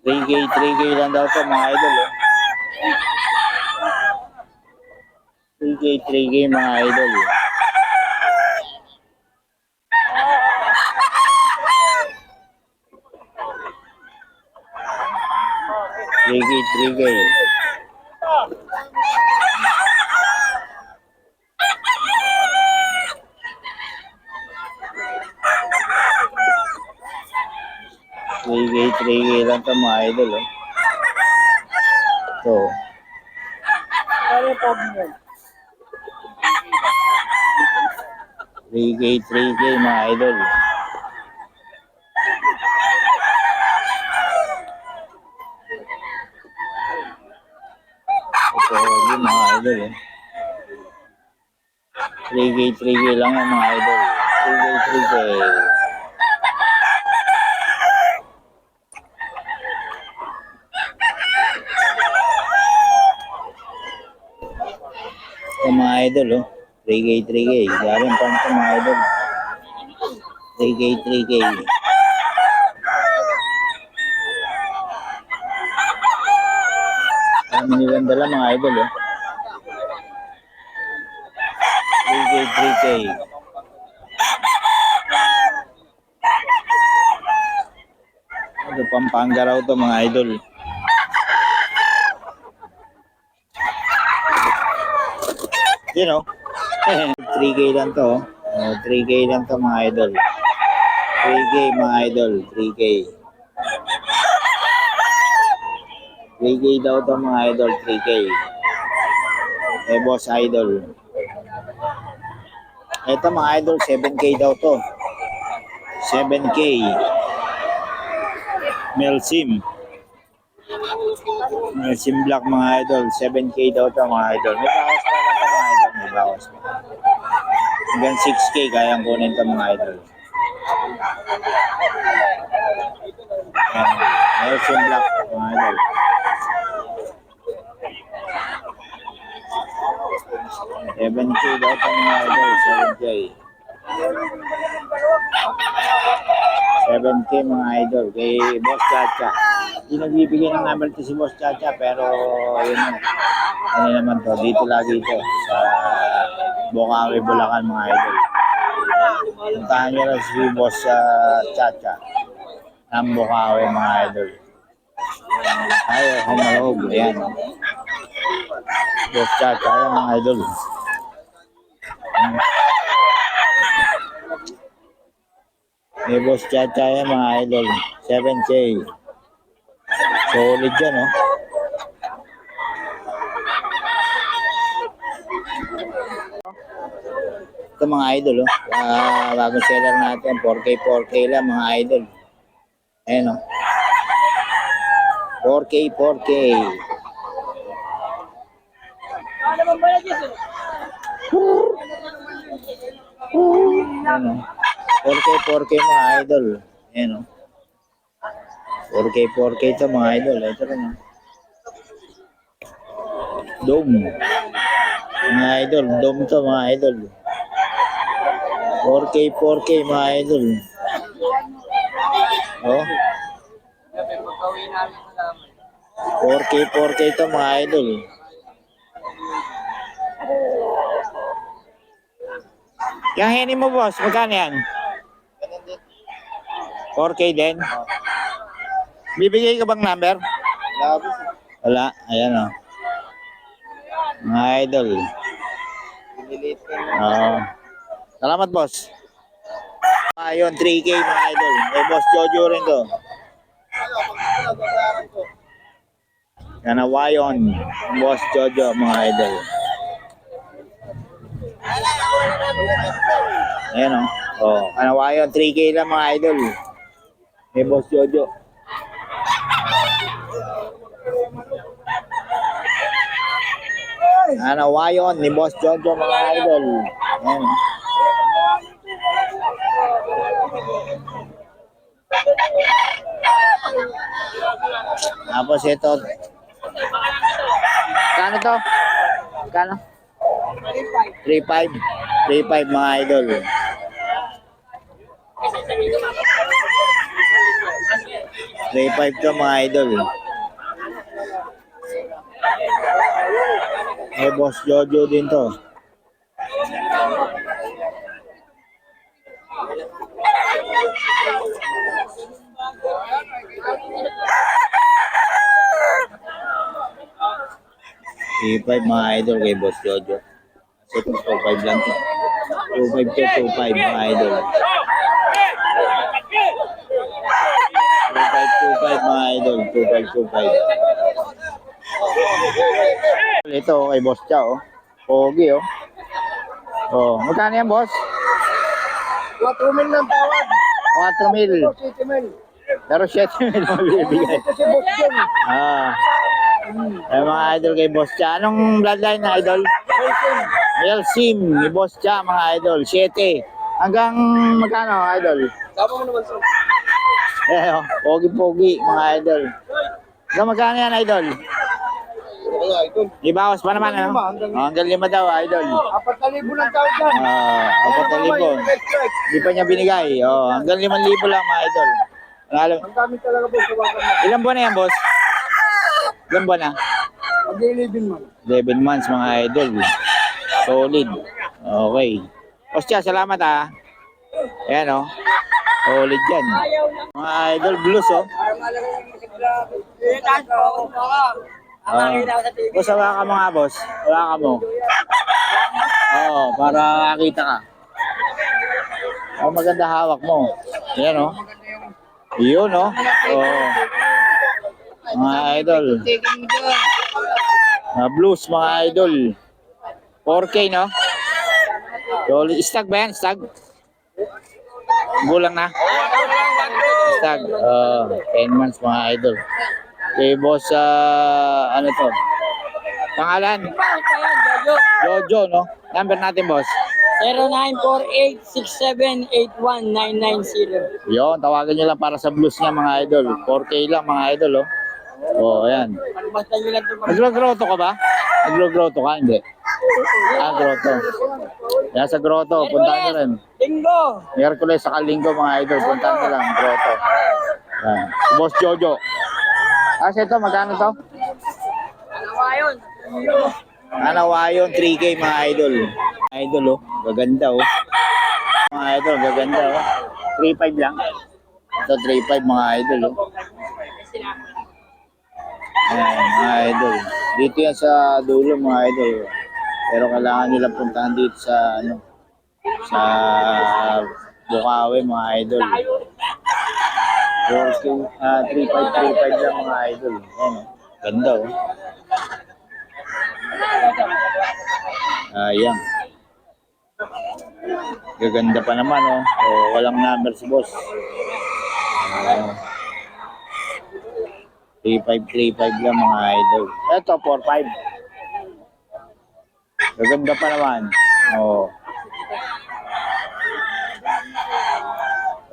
3K, 3K lang daw to mga idol. 3K, 3K mga idol. 3K, 3K. Three K lang to mga idol. So, 3K mga idol. Ito yung mga idol. 3K lang yung mga idol. 3K. Ito mga idol, 3K. Galing pa ito mga idol. 3K. Kami nilang dala mga idol, 3K. Ito Pampanga raw to mga idol. You know, 3K lang to. 3K lang to mga idol. 3K mga idol, 3K. 3K daw to mga idol, 3K. Boss idol. Ito mga idol, 7K daw to. 7K. Melsim Black mga idol, 7K daw to mga idol. May bawas pa lang to mga idol, may bawas pa. Hanggang 6K kayang kunin to mga idol. Melsim Black mga idol. 7K daw to mga idol, 7K. 7K mga idol kay Boss Chacha. Hindi nagbibigay ng number to si Boss Chacha pero yun ano naman to, dito lagi ito sa Bukawi, Bulacan mga idol. Puntahan nyo lang si Boss Chacha ng Bukawi mga idol. Ay, humalog, ayan. Boss Chacha, ayan mga idol. May Boss Chacha yan mga idol. 7K. Solid yan, Ito mga idol, bagong seller natin. 4K lang mga idol. Ayan, 4K. Ayan, 4K mga idol. Ayan, 4K ito mga idol. Ito rin, Dome. Mga idol, Dome to mga idol. 4K mga idol. Oh. 4K ito mga idol. Yung heni mo boss, magkano yan? 4K din? Bibigay ka bang number? Wala. Ayan, mga idol. Salamat boss. Ayun, 3K mga idol. May Boss Jojo rin to. Kanawayon. Boss Jojo mga idol. Ayan, Kanawayon, 3K lang mga idol. May Boss Jojo. Kanawayon ni Boss Jojo mga idol. Ayan. Tapos ito. Kano to? Kano? 3.5 mga idol. 3.5 to mga idol. Eh, Boss Jojo din to. Five mga idol kay Boss Jojo. So, 2.5 lang to. 2.5 to 2.5 mga idol. 2.5 mga idol. 2.5. Ito kay Boss Cha, oh. Pogi, oh. Oh, magkano yan, boss? 4,000 ng tawad. 4,000. 7,000. Pero 7,000 mabibigay. Ito si Boss John. Ah. Ay, mga idol kay Boss Cha. Anong bloodline na idol? Elsim ni Boss Cha, mga idol. 7. Hanggang magkano, idol? Tama mo naman, sir. Eh, oh, pogi-pogi, mga idol. Hanggang magkano yan, idol? Kaya, ito. Ibawas pa naman, ano? Oh, hanggang 5 daw, idol. 4,000 ng tawad yan. 4,000. Hindi pa niya binigay. Oh, hanggang 5,000 lang, mga idol. Alam, Ang dami talaga, boss. Kawakan na. ilang buwan na yan, boss? Ilang buwan na? Mag-i-living man. 11 months, mga idol. Solid. Okay. Boss Cha, salamat, ha. Ayan, oh. Solid yan. Mga idol, blues, oh. Boss, hawa ka mga boss. Hawa ka mo. Oo, para makita ka. Oh, maganda hawak mo. Yan, oh. Yun, oh. Oh. Mga idol. Blues, mga idol. 4K, no? Stag ba yan? Stag? Gulang na? Stag. 10 months, mga idol. Okay, boss, ano to? Pangalan? Jojo, no? Number natin, boss. 0948-6781-990. Yun, tawagan nyo lang para sa blues niya, mga idol. 4K lang, mga idol, oh. Oh, ayan. Basta nyo lang ito. Nagro-grotto ka ba? Nagro-grotto ka? Hindi. Grotto. Yan sa grotto, puntahan nyo rin. Linggo. Miyerkules sa Linggo, mga idol, puntahan nyo lang, grotto. Yan. Si Boss Jojo. Ito, magkano to? Alawayon. Anawayon, 3K, mga idol. Idol, oh. Gaganda, oh. Mga idol, gaganda, oh. 3.5 lang. Ito, 3.5, mga idol, oh. Ayan, mga idol. Dito yan sa dulo, mga idol. Pero kailangan nila puntahan dito sa, ano, sa Bukawi, mga idol. 3.5 lang, mga idol. Ayan, oh. Ganda, oh. Ayan. Gaganda pa naman, oh. So, walang number si boss. 3.5 lang, mga idol. Ito, 4.5. Gaganda pa naman. Oh.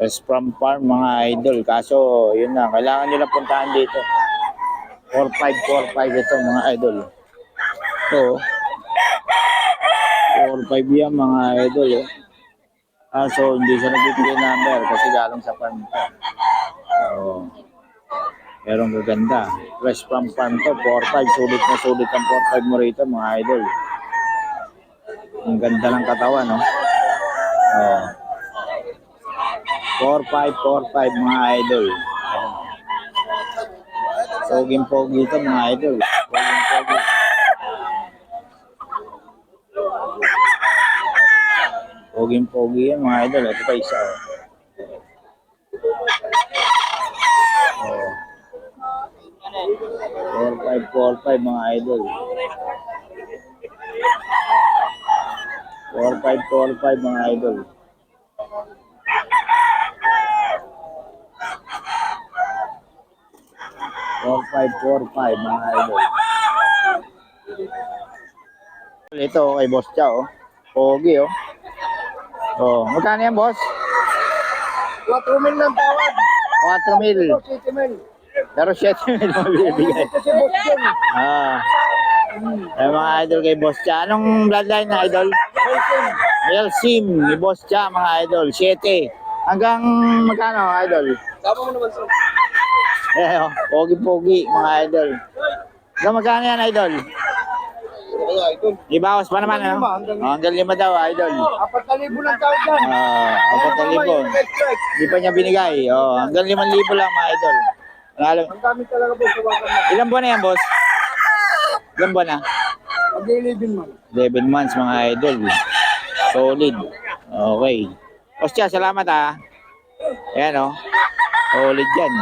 West from farm, mga idol. Kaso, yun na. Kailangan nila puntahan dito. 4.5 ito, mga idol. Ito, 4.5 yan, mga idol. Oh. So, hindi siya nagbibigay number kasi galing sa farm ito. So, pero ang gaganda. West from farm to, 4.5. Sulit na sulit ang 4.5 mo rito, mga idol. Ang ganda ng katawan, no? Oh. 4.5, mga idol. Poging-pogi ito, mga idol. Poging-pogi. Poging-pogi yan, mga idol. Ito pa isa, oh. Oh. 4.5, mga idol. 4.5, mga idol. 4.5, mga idol. Ito kay Boss Cha, oh. Pogi, oh. Oh, magkano yan, boss? 4,000 ng tawad. 4,000. 7,000. Pero 7,000 mabibigay. Ito si Boss John. Ay, mga idol kay Boss Cha. Anong bloodline na idol? Elsim ni Boss Cha, mga idol. 7. Hanggang magkano, idol? Tama mo naman, sir. Eh, oh, pogi-pogi, mga idol. So, magkano yan, idol? Kaya ito. Ibawas pa naman, ano? Oh, hanggang 5 daw, idol. 4,000 ng tawad yan. 4,000. Hindi pa niya binigay. Oh, hanggang 5,000 lang, mga idol. Alam, Ang dami talaga po sa baka na. ilang buwan na yan, boss? Ilang buwan na? Mag-ilibin man. 11 months, mga idol. Solid. Okay. Boss Cha, salamat, ha. Ayan, oh. Solid yan.